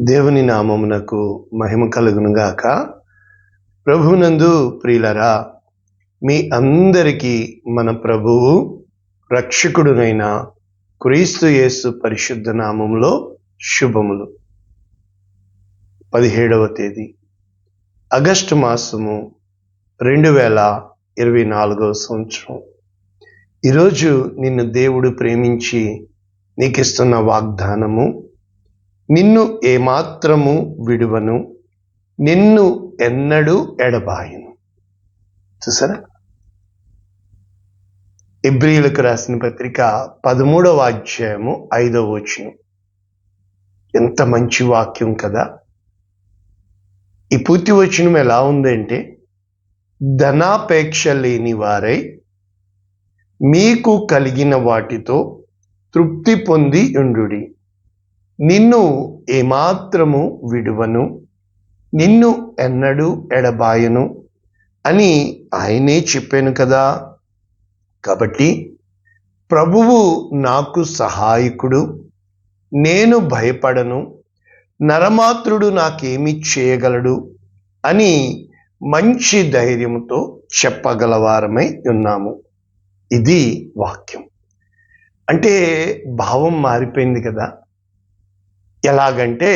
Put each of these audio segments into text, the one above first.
దేవుని నామమునకు మహిమ కలుగునుగాక. ప్రభువునందు ప్రియులరా, మీ అందరికీ మన ప్రభువు రక్షకుడునైన క్రీస్తు యేసు పరిశుద్ధ నామములో శుభములు. 17వ తేదీ ఆగస్టు మాసము 2024వ సంవత్సరం. ఈరోజు నిన్ను దేవుడు ప్రేమించి నీకిస్తున్న వాగ్దానము, నిన్ను ఏమాత్రము విడువను, నిన్ను ఎన్నడూ ఎడబాయను. చూసారా? హెబ్రీయులకు రాసిన పత్రిక 13వ అధ్యాయము 5వ వచనం. ఎంత మంచి వాక్యం కదా. ఈ పూర్తి వచనం ఎలా ఉందంటే, ధనాపేక్ష లేని వారై మీకు కలిగిన వాటితో తృప్తి పొంది ఉండుడి, నిన్ను ఏమాత్రము విడువను, నిన్ను ఎన్నడూ ఎడబాయను అని ఆయనే చెప్పాను కదా. కాబట్టి ప్రభువు నాకు సహాయకుడు, నేను భయపడను, నరమాత్రుడు నాకేమి చేయగలడు అని మంచి ధైర్యంతో చెప్పగలవారమై ఉన్నాము. ఇది వాక్యం. అంటే భావం మారిపోయింది కదా. ఎలాగంటే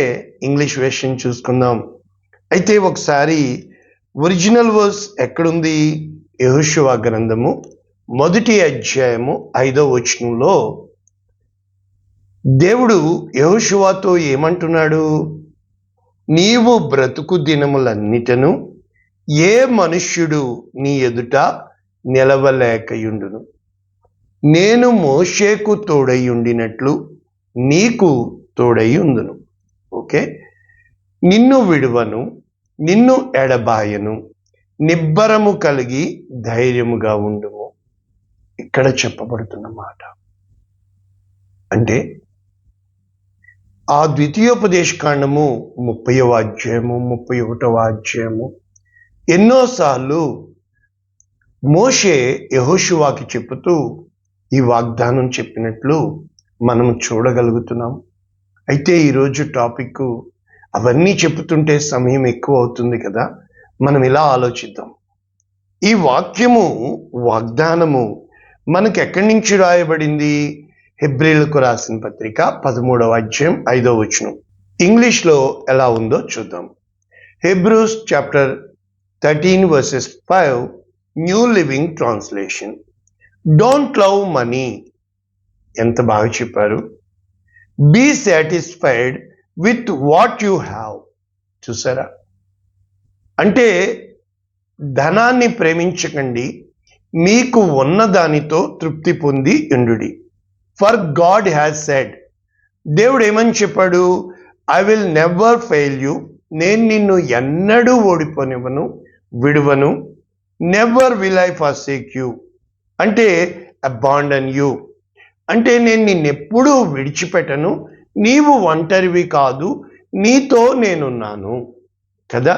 ఇంగ్లీష్ వెర్షన్ చూసుకుందాం. అయితే ఒకసారి ఒరిజినల్ వర్స్ ఎక్కడుంది? యెహోషువ గ్రంథము 1వ అధ్యాయము 5వ వచనంలో దేవుడు యెహోషువతో ఏమంటున్నాడు? నీవు బ్రతుకు దినములన్నిటను ఏ మనుష్యుడు నీ ఎదుట నిలవలేకయుండును, నేను మోషేకు తోడై ఉండినట్లు నీకు తోడై ఉందును. ఓకే, నిన్ను విడువను, నిన్ను ఎడబాయను, నిబ్బరము కలిగి ధైర్యముగా ఉండుము. ఇక్కడ చెప్పబడుతున్న మాట అంటే ఆ ద్వితీయోపదేశకాండము 30వ అధ్యాయము 31వ అధ్యాయము ఎన్నోసార్లు మోషే యెహోషువకి చెబుతూ ఈ వాగ్దానం చెప్పినట్లు మనం చూడగలుగుతున్నాం. అయితే ఈరోజు టాపిక్ అవన్నీ చెబుతుంటే సమయం ఎక్కువ అవుతుంది కదా. మనం ఇలా ఆలోచిద్దాం. ఈ వాక్యము, వాగ్దానము మనకు ఎక్కడి నుంచి రాయబడింది? హెబ్రీయులకు రాసిన పత్రిక 13వ అధ్యాయం 5వ వచనం. ఇంగ్లీష్లో ఎలా ఉందో చూద్దాం. Hebrews chapter 13 verses 5 New Living Translation. Don't love money. ఎంత బాగా చెప్పారు. Be satisfied with what you have. చూసారా? అంటే ధనాన్ని ప్రేమించకండి, మీకు ఉన్న దానితో తృప్తి పొంది ఉండుడి. ఫర్ గాడ్ హ్యాస్ సెడ్, దేవుడు ఏమని చెప్పాడు? I will never fail you, నేను నిన్ను ఎన్నడూ ఓడిపోనివ్వను, విడువను. Never will I forsake you అంటే అబాండన్ యూ అంటే నేను నిన్నెప్పుడూ విడిచిపెట్టను, నీవు ఒంటరివి కాదు, నీతో నేనున్నాను కదా.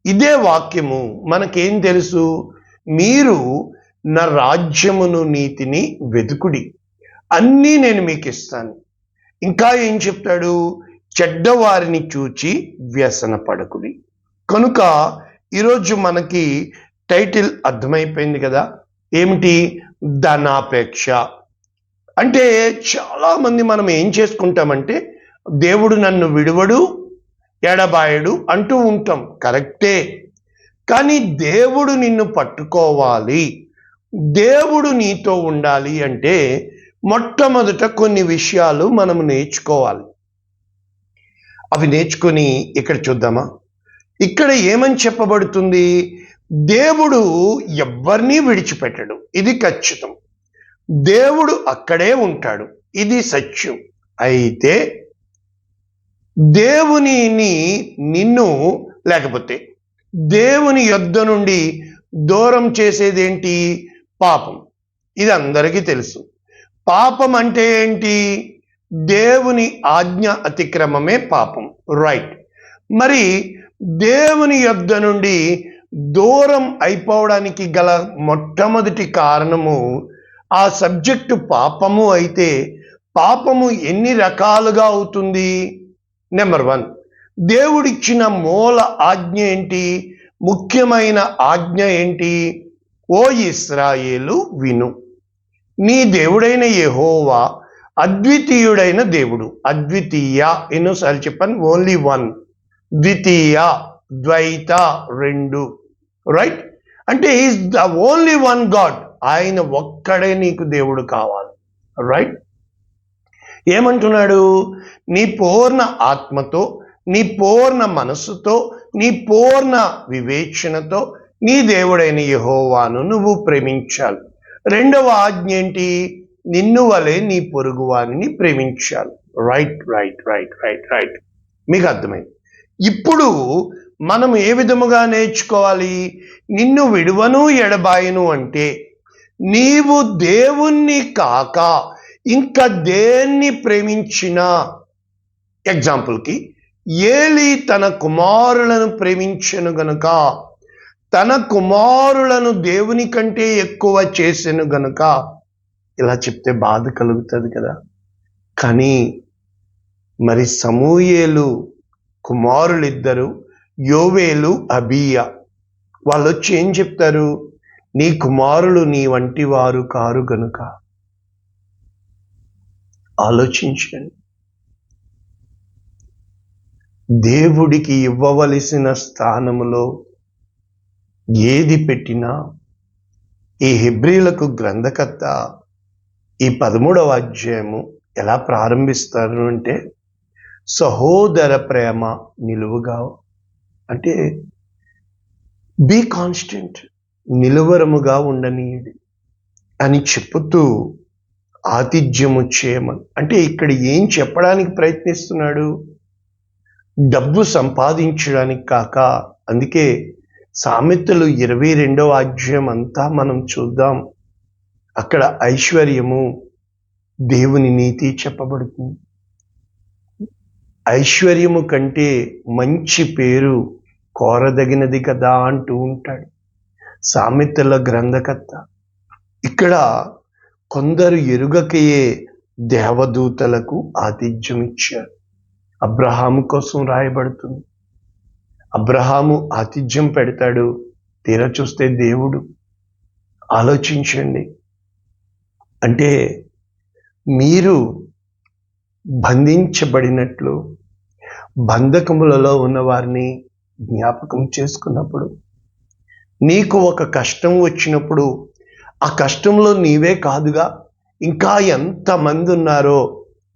ఇదే వాక్యము మనకేం తెలుసు? మీరు నా రాజ్యమును నీతిని వెతుకుడి, అన్నీ నేను మీకు ఇస్తాను. ఇంకా ఏం చెప్తాడు? చెడ్డవారిని చూచి వ్యసన పడకుడి. కనుక ఈరోజు మనకి టైటిల్ అర్థమైపోయింది కదా. ఏమిటి? ధనాపేక్ష. అంటే చాలామంది మనం ఏం చేసుకుంటామంటే, దేవుడు నన్ను విడువడు, ఎడబాయడు అంటూ ఉంటాం. కరెక్టే. కానీ దేవుడు నిన్ను పట్టుకోవాలి, దేవుడు నీతో ఉండాలి అంటే మొట్టమొదట కొన్ని విషయాలు మనం నేర్చుకోవాలి. అవి నేర్చుకొని ఇక్కడ చూద్దామా? ఇక్కడ ఏమని చెప్పబడుతుంది? దేవుడు ఎవ్వరినీ విడిచిపెట్టడు, ఇది ఖచ్చితం. దేవుడు అక్కడే ఉంటాడు, ఇది సత్యం. అయితే దేవునిని నిన్ను లేకపోతే దేవుని యొద్ద నుండి దూరం చేసేదేంటి? పాపం. ఇది అందరికీ తెలుసు. పాపం అంటే ఏంటి? దేవుని ఆజ్ఞ అతిక్రమమే పాపం. రైట్. మరి దేవుని యొద్ద నుండి దూరం అయిపోవడానికి గల మొట్టమొదటి కారణము ఆ సబ్జెక్టు పాపము అయితే, పాపము ఎన్ని రకాలుగా అవుతుంది? నెంబర్ 1, దేవుడిచ్చిన మూల ఆజ్ఞ ఏంటి? ముఖ్యమైన ఆజ్ఞ ఏంటి? ఓ ఇశ్రాయేలు విను, నీ దేవుడైన యెహోవా అద్వితీయుడైన దేవుడు. అద్వితీయ ఎన్నోసార్లు చెప్పాను, ఓన్లీ వన్. ద్వితీయ, ద్వైత, రెండు. రైట్? అంటే is the only one God. ఆయన ఒక్కడే నీకు దేవుడు కావాలి. రైట్? ఏమంటున్నాడు? నీ పూర్ణ ఆత్మతో, నీ పూర్ణ మనస్సుతో, నీ పూర్ణ వివేచనతో నీ దేవుడైన యెహోవాను నువ్వు ప్రేమించాలి. రెండవ ఆజ్ఞ ఏంటి? నిన్ను వలె నీ పొరుగు వారిని ప్రేమించాలి. Right right right right right మీకు అర్థమైంది. ఇప్పుడు మనం ఏ విధముగా నేర్చుకోవాలి? నిన్ను విడువను ఎడబాయను అంటే నీవు దేవుణ్ణి కాక ఇంకా దేన్ని ప్రేమించినా, ఎగ్జాంపుల్కి ఏలి తన కుమారులను ప్రేమించెను గనుక, తన కుమారులను దేవుని కంటే ఎక్కువ చేసెను గనుక, ఇలా చెప్తే బాధ కలుగుతుంది కదా. కానీ మరి సమూయేలు కుమారులిద్దరు, యోవేలు, అబీయా, వాళ్ళు వచ్చి ఏం చెప్తారు? నీ కుమారులు నీ వంటి వారు కారు గనుక. ఆలోచించండి. దేవుడికి ఇవ్వవలసిన స్థానములో ఏది పెట్టినా, ఈ హెబ్రీలకు గ్రంథకర్త ఈ 13వ అధ్యాయము ఎలా ప్రారంభిస్తారు అంటే, సహోదర ప్రేమ నిలువుగా, అంటే బీ కాన్స్టెంట్, నిలువరముగా ఉండనీయుడి అని చెప్పుతూ ఆతిథ్యము చేయమని. అంటే ఇక్కడ ఏం చెప్పడానికి ప్రయత్నిస్తున్నాడు? డబ్బు సంపాదించడానికి కాక. అందుకే సామెతలు 22వ అధ్యాయం అంతా మనం చూద్దాం. అక్కడ ఐశ్వర్యము, దేవుని నీతి చెప్పబడుతుంది. ఐశ్వర్యము కంటే మంచి పేరు కోరదగినది కదా అంటూ ఉంటాడు సామెతల గ్రంథకర్త. ఇక్కడ కొందరు ఎరుగకయే దేవదూతలకు ఆతిథ్యం ఇచ్చారు. అబ్రహాము కోసం రాయబడుతుంది. అబ్రహాము ఆతిథ్యం పెడతాడు, తీరా చూస్తే దేవుడు. ఆలోచించండి. అంటే మీరు బంధించబడినట్లు బంధకములలో ఉన్న వారిని జ్ఞాపకం చేసుకున్నప్పుడు, నీకు ఒక కష్టం వచ్చినప్పుడు ఆ కష్టంలో నీవే కాదుగా ఇంకా ఎంతమంది ఉన్నారో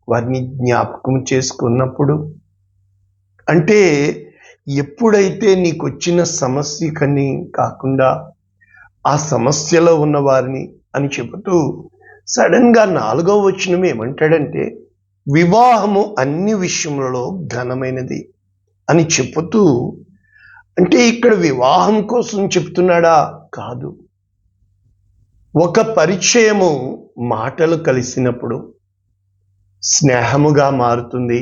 వారిని జ్ఞాపకం చేసుకున్నప్పుడు, అంటే ఎప్పుడైతే నీకు వచ్చిన సమస్యకని కాకుండా ఆ సమస్యలో ఉన్న వారిని అని చెబుతూ సడన్గా 4వ వచనం ఏమంటాడంటే, వివాహము అన్ని విషయములలో ఘనమైనది అని చెబుతూ, అంటే ఇక్కడ వివాహం కోసం చెప్తున్నాడా? కాదు. ఒక పరిచయము మాటలు కలిసినప్పుడు స్నేహముగా మారుతుంది,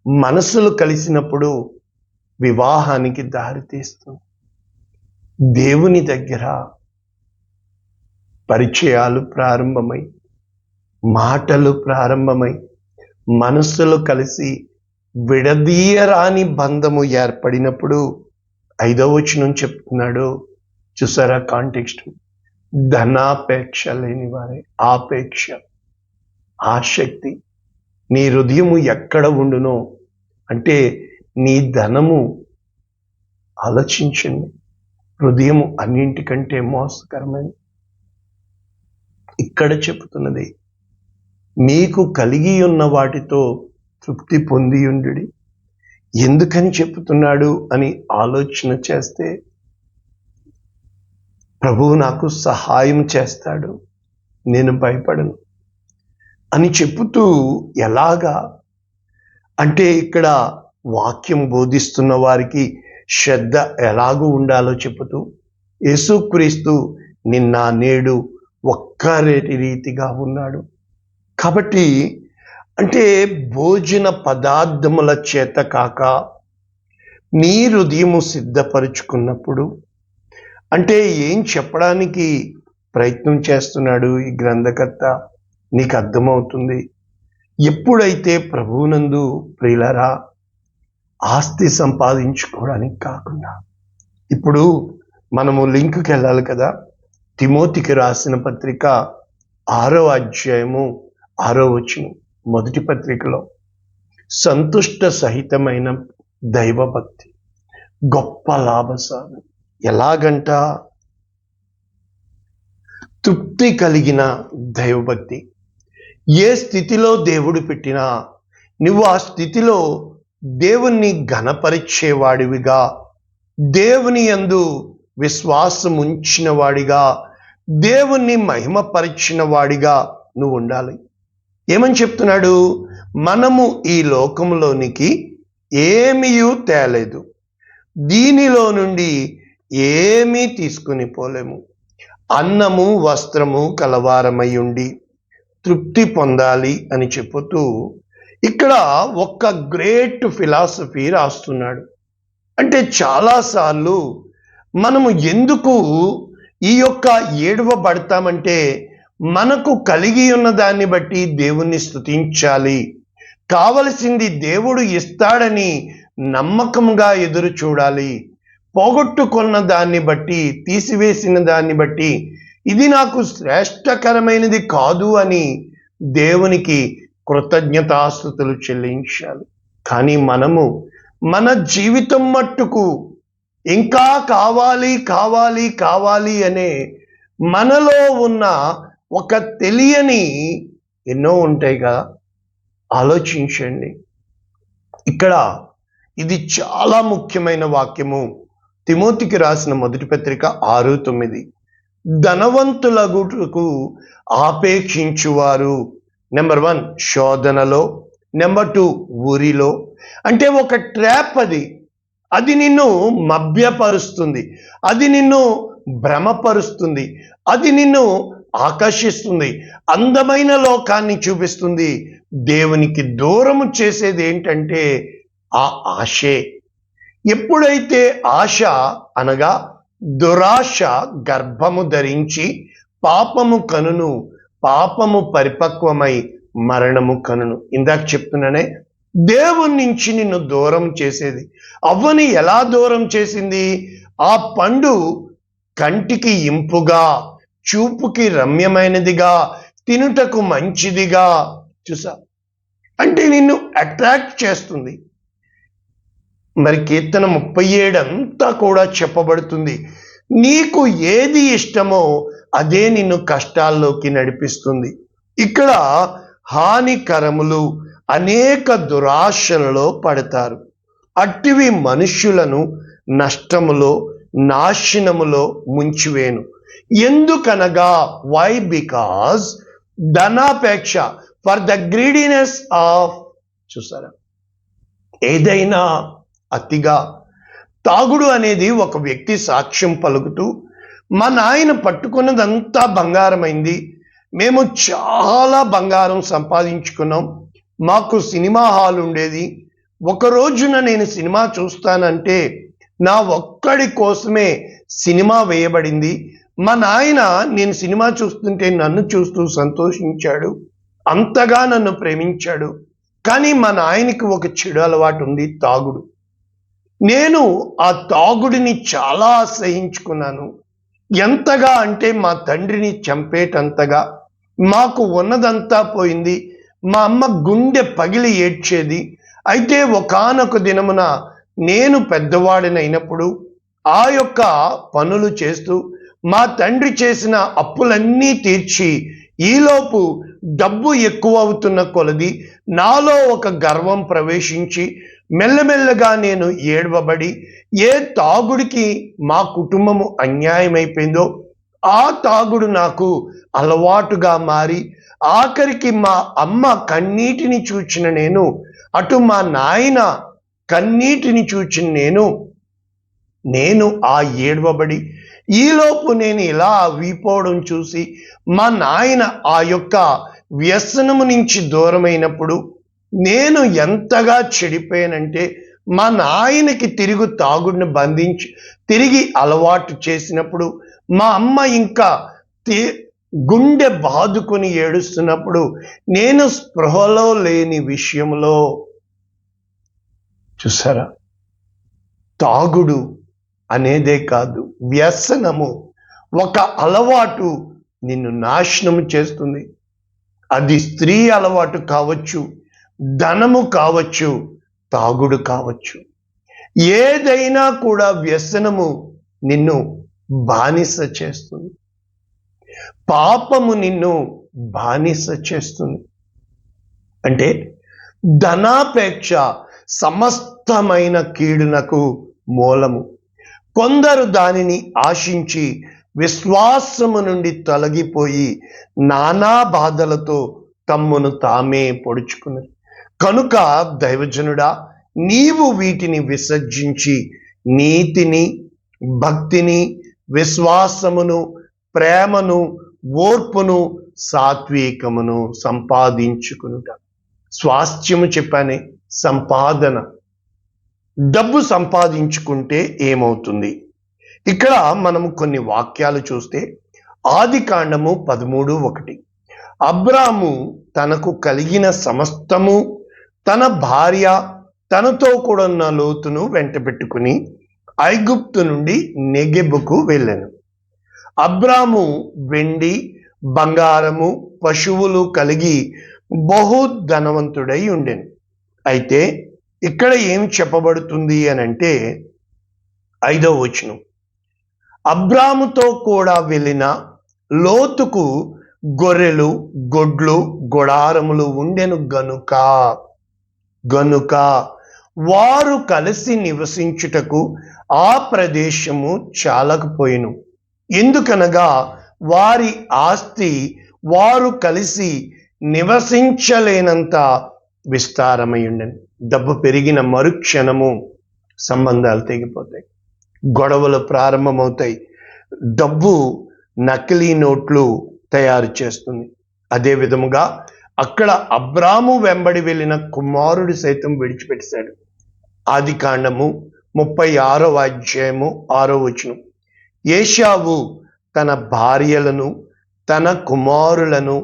మనసులు కలిసినప్పుడు వివాహానికి దారితీస్తుంది. దేవుని దగ్గర పరిచయాలు ప్రారంభమై, మాటలు ప్రారంభమై, మనస్సులు కలిసి విడదీయరాని బంధము ఏర్పడినప్పుడు 5వ వచనం చెప్తున్నాడు. చూసారా కాంటెక్స్ట్? ధనాపేక్ష లేని వారే, ఆపేక్ష, ఆసక్తి. నీ హృదయము ఎక్కడ ఉండునో, అంటే నీ ధనము. ఆలోచించండి, హృదయము అన్నింటికంటే మోసకరమైనది. ఇక్కడ చెప్తున్నది, మీకు కలిగి ఉన్న వాటితో తృప్తి పొందియుండుడి. ఎందుకని చెప్తున్నాడు అని ఆలోచన చేస్తే, ప్రభువు నాకు సహాయం చేస్తాడు, నేను భయపడను అని చెప్పుతూ. ఎలాగా అంటే ఇక్కడ వాక్యం బోధిస్తున్న వారికి శ్రద్ధ ఎలాగూ ఉండాలో చెబుతూ, యేసుక్రీస్తు నిన్న నేడు ఒక్కరేటి రీతిగా ఉన్నాడు. కాబట్టి అంటే భోజన పదార్థముల చేత కాక నీ హృదయము సిద్ధపరుచుకున్నప్పుడు, అంటే ఏం చెప్పడానికి ప్రయత్నం చేస్తున్నాడు ఈ గ్రంథకర్త నీకు అర్థమవుతుంది. ఎప్పుడైతే ప్రభువునందు ప్రియులరా ఆస్తి సంపాదించుకోవడానికి కాకుండా. ఇప్పుడు మనము లింక్కి వెళ్ళాలి కదా. తిమోతికి రాసిన పత్రిక 6వ అధ్యాయము 6వ వచనం, మొదటి పత్రికలో సంతుష్ట సహితమైన దైవభక్తి గొప్ప లాభసాధన. ఎలాగంట? తృప్తి కలిగిన దైవభక్తి. ఏ స్థితిలో దేవుడు పెట్టినా నువ్వు ఆ స్థితిలో దేవుణ్ణి ఘనపరిచేవాడివిగా, దేవుని యందు విశ్వాసం ఉంచిన వాడిగా, దేవుణ్ణి మహిమపరిచిన వాడిగా నువ్వు ఉండాలి. ఏమని చెప్తున్నాడు? మనము ఈ లోకంలోనికి ఏమీయూ తేలేదు, దీనిలో నుండి ఏమీ తీసుకుని పోలేము. అన్నము వస్త్రము కలవారమై ఉండి తృప్తి పొందాలి అని చెప్పుతూ ఇక్కడ ఒక గ్రేట్ ఫిలాసఫీ రాస్తున్నాడు. అంటే చాలాసార్లు మనము ఎందుకు ఈ యొక్క ఏడవబడతామంటే, మనకు కలిగి ఉన్న దాన్ని బట్టి దేవుణ్ణి స్తుతించాలి, కావలసింది దేవుడు ఇస్తాడని నమ్మకంగా ఎదురు చూడాలి, పోగొట్టుకున్న దాన్ని బట్టి, తీసివేసిన దాన్ని బట్టి ఇది నాకు శ్రేష్టకరమైనది కాదు అని దేవునికి కృతజ్ఞతాస్తుతులు చెల్లించాలి. కానీ మనము మన జీవితం మట్టుకు ఇంకా కావాలి కావాలి కావాలి అనే మనలో ఉన్న ఒక తెలియని ఎన్నో ఉంటాయి కదా. ఆలోచించండి. ఇక్కడ ఇది చాలా ముఖ్యమైన వాక్యము. తిమోతికి రాసిన మొదటి పత్రిక 6:9. ధనవంతులగుటకు ఆపేక్షించువారు నెంబర్ 1 శోధనలో, నెంబర్ 2 ఊరిలో. అంటే ఒక ట్రాప్ అది నిన్ను మభ్యపరుస్తుంది, అది నిన్ను భ్రమపరుస్తుంది, అది నిన్ను ఆకర్షిస్తుంది, అందమైన లోకాన్ని చూపిస్తుంది. దేవునికి దూరము చేసేది ఏంటంటే ఆ ఆశే. ఎప్పుడైతే ఆశ అనగా దురాశ గర్భము ధరించి పాపము కనును, పాపము పరిపక్వమై మరణము కనును. ఇందాక చెప్తున్నానే, దేవుని నుంచి నిన్ను దూరం చేసేది. అవ్వని ఎలా దూరం చేసింది? ఆ పండు కంటికి ఇంపుగా, చూపుకి రమ్యమైనదిగా, తినుటకు మంచిదిగా చూసా, అంటే నిన్ను అట్రాక్ట్ చేస్తుంది. మరి కీర్తన 37 అంతా కూడా చెప్పబడుతుంది, నీకు ఏది ఇష్టమో అదే నిన్ను కష్టాల్లోకి నడిపిస్తుంది. ఇక్కడ హానికరములు అనేక దురాశలలో పడతారు. అట్టివి మనుష్యులను నష్టములో, నాశనములో ముంచివేను. ఎందుకనగా వై? బికాజ్ ధనాపేక్ష, ఫర్ ద గ్రీడీనెస్ ఆఫ్. చూసారా, ఏదైనా అతిగా. తాగుడు అనేది ఒక వ్యక్తి సాక్ష్యం పలుకుతూ, మా నాయన పట్టుకున్నదంతా బంగారమైంది, మేము చాలా బంగారం సంపాదించుకున్నాం, మాకు సినిమా హాల్ ఉండేది, ఒక రోజున నేను సినిమా చూస్తానంటే నా ఒక్కడి కోసమే సినిమా వేయబడింది, మా నాయన నేను సినిమా చూస్తుంటే నన్ను చూస్తూ సంతోషించాడు, అంతగా నన్ను ప్రేమించాడు. కానీ మా నాయనకి ఒక చెడు అలవాటు ఉంది, తాగుడు. నేను ఆ తాగుడిని చాలా అసహించుకున్నాను. ఎంతగా అంటే మా తండ్రిని చంపేటంతగా. మాకు ఉన్నదంతా పోయింది, మా అమ్మ గుండె పగిలి ఏడ్చేది. అయితే ఒకానొక దినమున నేను పెద్దవాడినైనప్పుడు ఆ యొక్క పనులు చేస్తూ మా తండ్రి చేసిన అప్పులన్నీ తీర్చి, ఈలోపు డబ్బు ఎక్కువ అవుతున్న కొలది నాలో ఒక గర్వం ప్రవేశించి మెల్లమెల్లగా నేను ఏడవబడి, ఏ తాగుడికి మా కుటుంబము అన్యాయమైపోయిందో ఆ తాగుడు నాకు అలవాటుగా మారి, ఆఖరికి మా అమ్మ కన్నీటిని చూచిన నేను, అటు మా నాయన కన్నీటిని చూచిన నేను ఆ ఏడవబడి, ఈలోపు నేను ఇలా వీపోవడం చూసి మా నాయన ఆ యొక్క వ్యసనము నుంచి దూరమైనప్పుడు నేను ఎంతగా చెడిపోయానంటే, మా నాయనకి తిరిగి తాగుడిని బంధించి తిరిగి అలవాటు చేసినప్పుడు మా అమ్మ ఇంకా గుండె బాదుకొని ఏడుస్తున్నప్పుడు నేను స్పృహలో లేని విషయంలో చూసారా, తాగుడు అనేదే కాదు, వ్యసనము, ఒక అలవాటు నిన్ను నాశనం చేస్తుంది. అది స్త్రీ అలవాటు కావచ్చు, ధనము కావచ్చు, తాగుడు కావచ్చు, ఏదైనా కూడా వ్యసనము నిన్ను బానిస చేస్తుంది. పాపము నిన్ను బానిస చేస్తుంది. అంటే ధనాపేక్ష సమస్తమైన కీడునకు మూలము. కొందరు దానిని ఆశించి విశ్వాసము నుండి తొలగిపోయి నానా బాధలతో తమ్మును తామే పొడుచుకున్నారు. కనుక దైవజనుడా, నీవు వీటిని విసర్జించి నీతిని, భక్తిని, విశ్వాసమును, ప్రేమను, ఓర్పును, సాత్వికమును సంపాదించుకునుట. స్వాస్థ్యము చెప్పానే, సంపాదన. డబ్బు సంపాదించుకుంటే ఏమవుతుంది? ఇక్కడ మనము కొన్ని వాక్యాలు చూస్తే ఆదికాండము 13:1, అబ్రాము తనకు కలిగిన సమస్తము, తన భార్య, తనతో కూడా ఉన్న లోతును వెంటబెట్టుకుని ఐగుప్తు నుండి నెగెబుకు వెళ్ళాను. అబ్రాము వెండి, బంగారము, పశువులు కలిగి బహు ధనవంతుడై ఉండెను. అయితే ఇక్కడ ఏం చెప్పబడుతుంది అని అంటే 5వ వచనం, అబ్రాముతో కూడా వెళ్ళిన లోతుకు గొర్రెలు, గొడ్లు, గుడారములు ఉండెను గనుక వారు కలిసి నివసించుటకు ఆ ప్రదేశము చాలకపోయెను. ఎందుకనగా వారి ఆస్తి వారు కలిసి నివసించలేనంత విస్తారమై ఉండెను. డబ్బు పెరిగిన మరుక్షణము సంబంధాలు తెగిపోతాయి, గొడవలు ప్రారంభమవుతాయి. డబ్బు నకిలీ నోట్లు తయారు చేస్తుంది. అదే విధముగా అక్కడ అబ్రాము వెంబడి వెళ్ళిన కుమారుడు సైతం విడిచిపెట్టాడు. ఆదికాండము 36వ అధ్యాయము 6వ వచనం, ఏశావు తన భార్యలను, తన కుమారులను,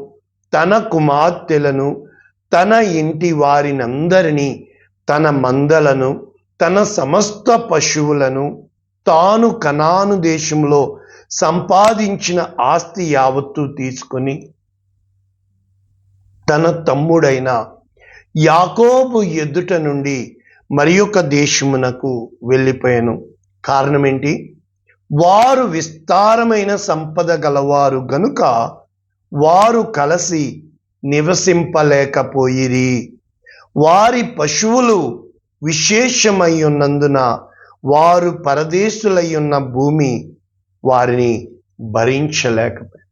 తన కుమార్తెలను, తన ఇంటి వారినందరినీ, తన మందలను, తన సమస్త పశువులను, తాను కనాను దేశంలో సంపాదించిన ఆస్తి యావత్తు తీసుకొని తన తమ్ముడైన యాకోబు ఎదుట నుండి మరి ఒక దేశమునకు వెళ్ళిపోయాను. కారణం ఏంటి? వారు విస్తారమైన సంపద గలవారు గనుక వారు కలిసి నివసింపలేకపోయిరి. వారి పశువులు విశేషమై ఉన్నందున వారు పరదేశులై ఉన్న భూమి వారిని భరించలేకపోయారు.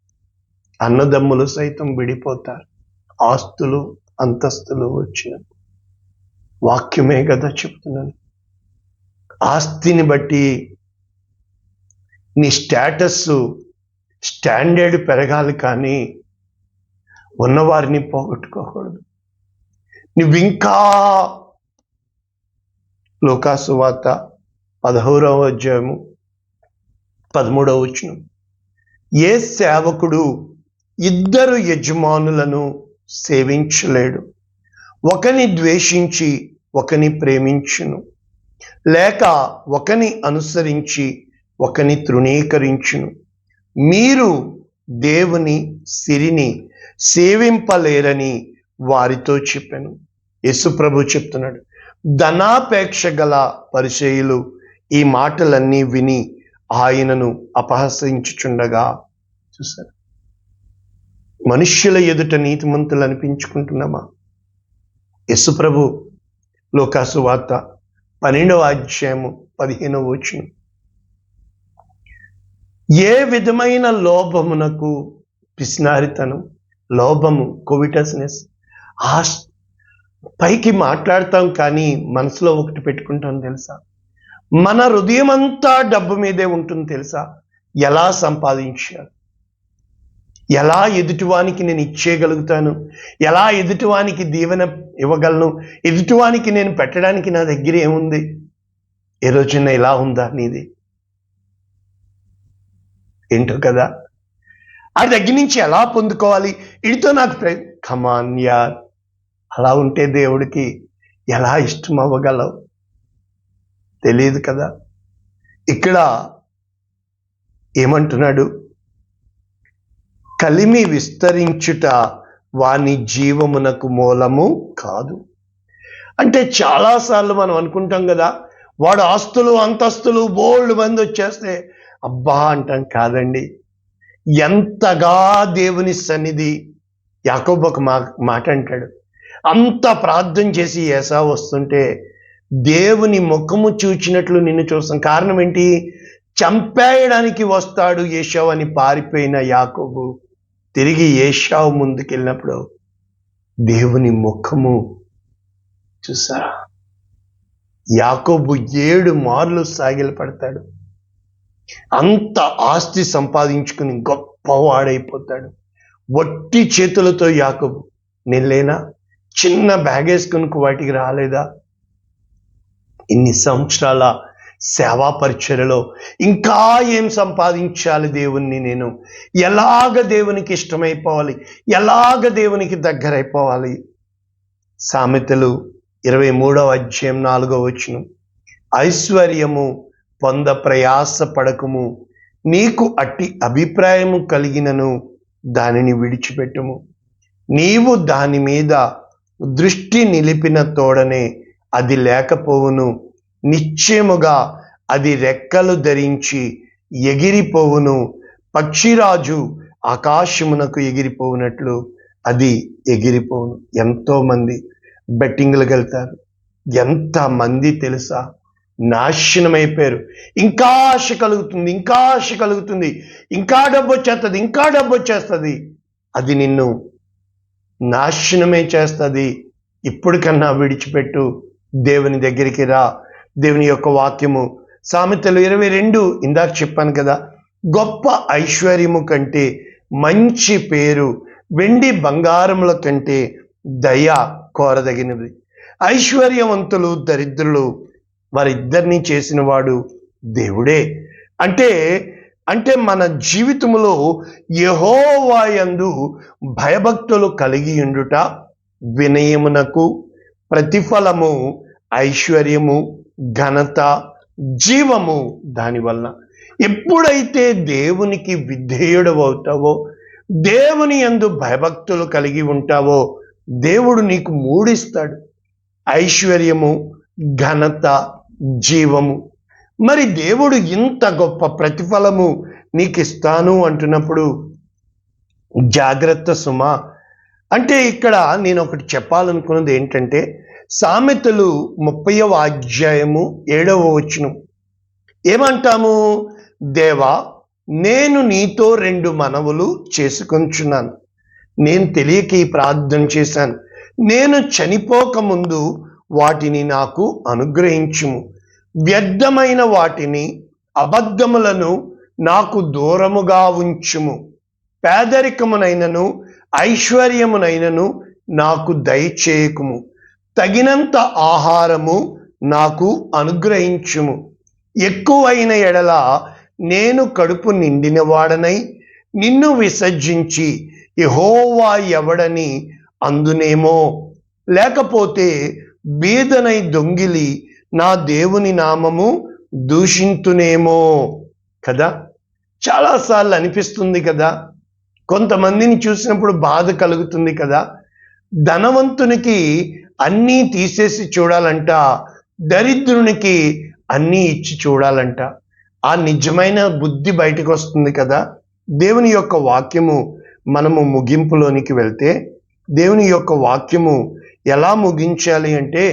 అన్నదమ్ములు సైతం విడిపోతారు, ఆస్తులు అంతస్తులు వచ్చిన. వాక్యమే కదా చెప్తున్నాను. ఆస్తిని బట్టి నీ స్టాండర్డ్ పెరగాలి, కానీ ఉన్నవారిని పోగొట్టుకోకూడదు. నువ్వింకా లూకాసు వార్త 16వ అధ్యాయము 13వ వచనం, ఏ సేవకుడు ఇద్దరు యజమానులను సేవించలేడు, ఒకని ద్వేషించి ఒకని ప్రేమించును, లేక ఒకని అనుసరించి ఒకని తృణీకరించును. మీరు దేవుని సిరిని సేవింపలేరని వారితో చెప్పాను. యేసుప్రభు చెప్తున్నాడు. ధనాపేక్ష గల పరిసయ్యులు ఈ మాటలన్నీ విని ఆయనను అపహసించుచుండగా చూశారు. మనుష్యుల ఎదుట నీతిమంతులు అనిపించుకుంటున్నామా? యేసుప్రభు లూకాసు వార్త 12వ అధ్యాయము 15వ వచనం, ఏ విధమైన లోభమునకు, పిసినారితనం, లోభము, కోవిటస్నెస్, పైకి మాట్లాడతాం కానీ మనసులో ఒకటి పెట్టుకుంటాం తెలుసా? మన హృదయం అంతా డబ్బు మీదే ఉంటుంది తెలుసా? ఎలా సంపాదించాలి, ఎలా ఎదుటివానికి నేను ఇచ్చేయగలుగుతాను, ఎలా ఎదుటివానికి దీవెన ఇవ్వగలను, ఎదుటివానికి నేను పెట్టడానికి నా దగ్గర ఏముంది, ఏ రోజున ఇలా ఉందా నీది? ఏంటో కదా, ఆ దగ్గర నుంచి ఎలా పొందుకోవాలి, ఇడితో నాకు కమాన్ యార్, అలా ఉంటే దేవుడికి ఎలా ఇష్టం అవ్వగలవు? తెలియదు కదా. ఇక్కడ ఏమంటున్నాడు? కలిమి విస్తరించుట వాని జీవమునకు మూలము కాదు. అంటే చాలాసార్లు మనం అనుకుంటాం కదా, వాడు ఆస్తులు అంతస్తులు బోల్డ్ మంది వచ్చేస్తే అబ్బా అంటాం. కాదండి, ఎంతగా దేవుని సన్నిధి. యాకోబు ఒక మాట అంటాడు, అంత ప్రార్థన చేసి ఏసావు వస్తుంటే దేవుని ముఖము చూచినట్లు నిన్ను చూస్తాం. కారణం ఏంటి? చంపేయడానికి వస్తాడు ఏశావు అని పారిపోయిన యాకోబు తిరిగి ఏశావు ముందుకెళ్ళినప్పుడు దేవుని ముఖము చూసారా? యాకోబు 7 మార్లు సాగిలపడతాడు. అంత ఆస్తి సంపాదించుకుని గొప్పవాడైపోతాడు. వట్టి చేతులతో యాకోబు, నేను లేనా? చిన్న బ్యాగ్ వేసుకుని వాటికి రాలేదా? ఇన్ని సంవత్సరాల సేవా పరిచర్యలో ఇంకా ఏం సంపాదించాలి దేవుణ్ణి? నేను ఎలాగ దేవునికి ఇష్టమైపోవాలి, ఎలాగ దేవునికి దగ్గరైపోవాలి? సామెతలు 23వ అధ్యాయం 4వ వచనం, ఐశ్వర్యము పొంద ప్రయాస పడకము, నీకు అట్టి అభిప్రాయము కలిగినను దానిని విడిచిపెట్టుము. నీవు దాని మీద దృష్టి నిలిపిన తోడనే అది లేకపోవును, నిశ్చయముగా అది రెక్కలు ధరించి ఎగిరిపోవును. పక్షిరాజు ఆకాశమునకు ఎగిరిపోవునట్లు అది ఎగిరిపోవును. ఎంతో మంది బెట్టింగ్లకు వెళ్తారు. ఎంతమంది తెలుసా నాశనమైపోయారు. ఇంకా ఆశ కలుగుతుంది, ఇంకా ఆశ కలుగుతుంది, ఇంకా డబ్బు వచ్చేస్తుంది, ఇంకా డబ్బు వచ్చేస్తుంది. అది నిన్ను నాశనమే చేస్తుంది. ఇప్పటికన్నా విడిచిపెట్టు, దేవుని దగ్గరికి రా. దేవుని యొక్క వాక్యము సామెతలు 22 ఇందాక చెప్పాను కదా, గొప్ప ఐశ్వర్యము కంటే మంచి పేరు వెండి బంగారముల కంటే దయ కోరదగినది. ఐశ్వర్యవంతులు దరిద్రులు వారిద్దరినీ చేసిన వాడు దేవుడే. అంటే మన జీవితంలో యెహోవా యందు భయభక్తులు కలిగి ఉండుట వినయమునకు ప్రతిఫలము, ఐశ్వర్యము, ఘనత, జీవము. దానివల్ల ఎప్పుడైతే దేవునికి విధేయుడవుతావో, దేవుని యందు భయభక్తులు కలిగి ఉంటావో, దేవుడు నీకు 3 ఇస్తాడు: ఐశ్వర్యము, ఘనత, జీవము. మరి దేవుడు ఇంత గొప్ప ప్రతిఫలము నీకు ఇస్తాను అంటున్నప్పుడు జాగ్రత్త సుమా. అంటే ఇక్కడ నేను ఒకటి చెప్పాలనుకున్నది ఏంటంటే, సామెతలు 30వ అధ్యాయము 7వ వచనం ఏమంటాము? దేవా, నేను నీతో 2 మనవులు చేసుకొంచున్నాను. నేను తెలియక ఈ ప్రార్థన చేశాను. నేను చనిపోకముందు వాటిని నాకు అనుగ్రహించుము. వ్యర్థమైన వాటిని, అబద్ధములను నాకు దూరముగా ఉంచుము. పేదరికమునైనను ఐశ్వర్యమునైనను నాకు దయచేయకుము. తగినంత ఆహారము నాకు అనుగ్రహించుము. ఎక్కువైన ఎడల నేను కడుపు నిండిన వాడనై నిన్ను విసర్జించి యెహోవా ఎవడని అందునేమో. లేకపోతే బీదనై దొంగిలి నా దేవుని నామము దూషింతునేమో కదా. చాలాసార్లు అనిపిస్తుంది కదా, కొంతమందిని చూసినప్పుడు బాధ కలుగుతుంది కదా. ధనవంతునికి అన్నీ తీసేసి చూడాలంట, దరిద్రునికి అన్నీ ఇచ్చి చూడాలంట. ఆ నిజమైన బుద్ధి బయటకు వస్తుంది కదా. దేవుని యొక్క వాక్యము మనము ముగింపులోనికి వెళ్తే, దేవుని యొక్క వాక్యము ఎలా ముగించాలి అంటే,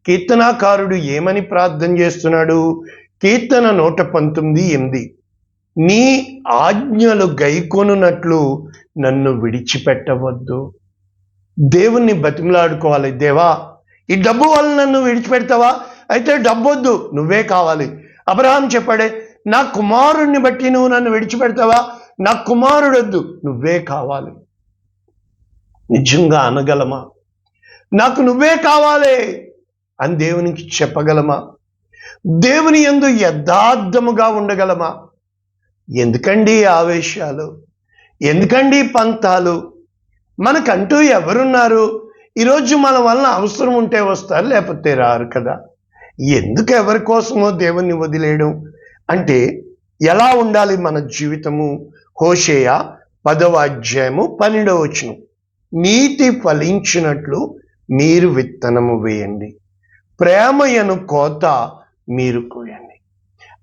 కీర్తనాకారుడు ఏమని ప్రార్థన చేస్తున్నాడు? కీర్తన 119:8, నీ ఆజ్ఞలు గైకొనున్నట్లు నన్ను విడిచిపెట్టవద్దు. దేవుణ్ణి బతిమలాడుకోవాలి. దేవా, ఈ డబ్బు వల్ల నన్ను విడిచిపెడతావా? అయితే డబ్బొద్దు, నువ్వే కావాలి. అబ్రహాం చెప్పాడే, నా కుమారుణ్ణి బట్టి నువ్వు నన్ను విడిచిపెడతావా? నా కుమారుడొద్దు, నువ్వే కావాలి. నిజంగా అనగలమా? నాకు నువ్వే కావాలి అని దేవునికి చెప్పగలమా? దేవుని యందు యథార్థముగా ఉండగలమా? ఎందుకండి ఆవేశాలు? ఎందుకండి పంతాలు? మనకంటూ ఎవరున్నారు? ఈరోజు మన వలన అవసరం ఉంటే వస్తారు, లేకపోతే రారు కదా. ఎందుకు ఎవరి కోసమో దేవుణ్ణి వదిలేయడం? అంటే ఎలా ఉండాలి మన జీవితము? హోషేయ 10వ అధ్యాయము 12వ వచనం. నీతి ఫలించినట్లు మీరు విత్తనము వేయండి, ప్రేమయను కోత మీరు కోయండి.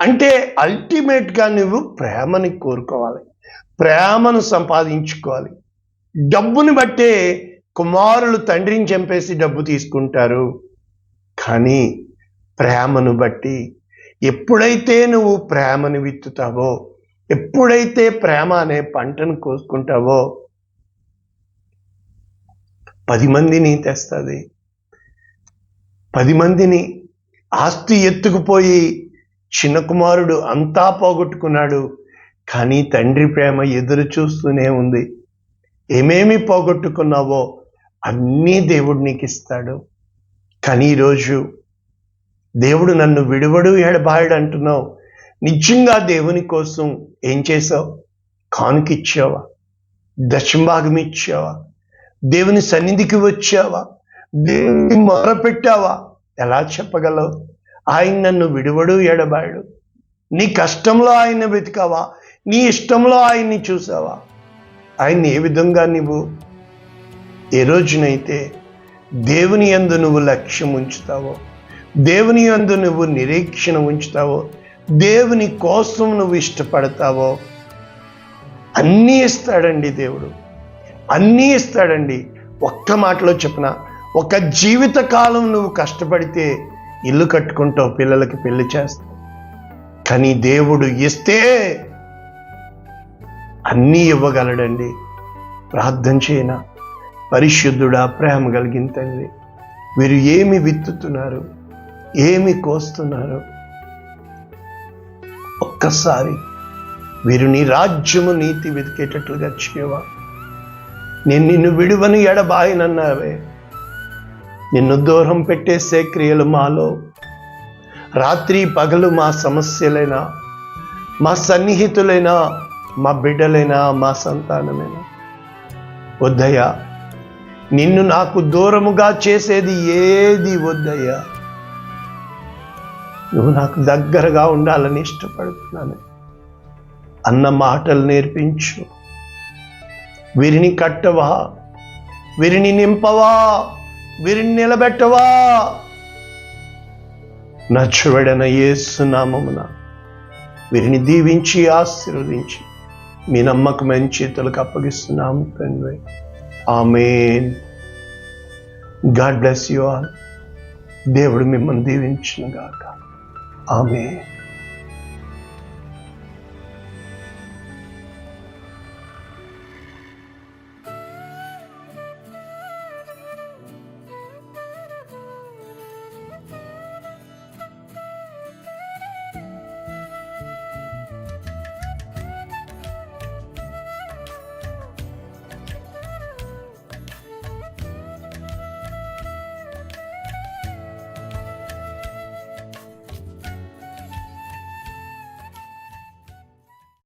అంటే అల్టిమేట్గా నువ్వు ప్రేమని కోరుకోవాలి, ప్రేమను సంపాదించుకోవాలి. డబ్బుని బట్టే కుమారులు తండ్రిని చంపేసి డబ్బు తీసుకుంటారు, కానీ ప్రేమను బట్టి ఎప్పుడైతే నువ్వు ప్రేమను విత్తుతావో, ఎప్పుడైతే ప్రేమ అనే పంటను కోసుకుంటావో 10 మందిని తెస్తుంది. 10 మందిని ఆస్తి ఎత్తుకుపోయి చిన్న కుమారుడు అంతా పోగొట్టుకున్నాడు, కానీ తండ్రి ప్రేమ ఎదురు చూస్తూనే ఉంది. ఏమేమి పోగొట్టుకున్నావో అన్నీ దేవుడు నీకు ఇస్తాడు. కానీ ఈరోజు దేవుడు నన్ను విడువడు ఎడబాయడు అంటున్నావు. నిజంగా దేవుని కోసం ఏం చేసావు? కానుకిచ్చావా? దశంభాగం ఇచ్చావా? దేవుని సన్నిధికి వచ్చావా? దేవుని మొరపెట్టావా? ఎలా చెప్పగలవు? ఆయన నన్ను విడువడు ఎడబాయడు. నీ కష్టంలో ఆయన వెతికావా? నీ ఇష్టంలో ఆయన్ని చూసావా? ఆయన్ని ఏ విధంగా నువ్వు ఏ రోజునైతే దేవుని యందు నువ్వు లక్ష్యం ఉంచుతావో, దేవుని యందు నువ్వు నిరీక్షణ ఉంచుతావో, దేవుని కోసం నువ్వు ఇష్టపడతావో అన్నీ ఇస్తాడండి దేవుడు, అన్నీ ఇస్తాడండి. ఒక్క మాటలో చెప్పిన, ఒక జీవిత కాలం నువ్వు కష్టపడితే ఇల్లు కట్టుకుంటావు, పిల్లలకి పెళ్లి చేస్తావు. కానీ దేవుడు ఇస్తే అన్నీ ఇవ్వగలడండి. ప్రార్థన చేయనా? పరిశుద్ధుడా, ప్రేమ కలిగిన తండ్రి, వీరు ఏమి విత్తుతున్నారు, ఏమి కోస్తున్నారు? ఒక్కసారి వీరు నీ రాజ్యము నీతి వెతికేటట్లుగా చేయవా? నేను నిన్ను విడువను ఎడబాయనన్నావే. నిన్ను దూరం పెట్టేసే క్రియలు మాలో, రాత్రి పగలు మా సమస్యలైనా, మా సన్నిహితులైనా, మా బిడ్డలైనా, మా సంతానమైనా వద్దయ్యా. నిన్ను నాకు దూరముగా చేసేది ఏది వద్దయ్యా. నువ్వు నాకు దగ్గరగా ఉండాలని ఇష్టపడుతున్నాను అన్న మాటలు నేర్పించు. వీరిని కట్టవా, వీరిని నింపవా, వీరిని నిలబెట్టవా. నచ్చబడిన యేసు నామమున వీరిని దీవించి ఆశీర్వదించి మీ నమ్మకమైన చేతులకు అప్పగిస్తున్నాము తండ్రి. Amen. God bless you all. దేవుడు మిమ్మల్ని దీవించును గాక. ఆమేన్.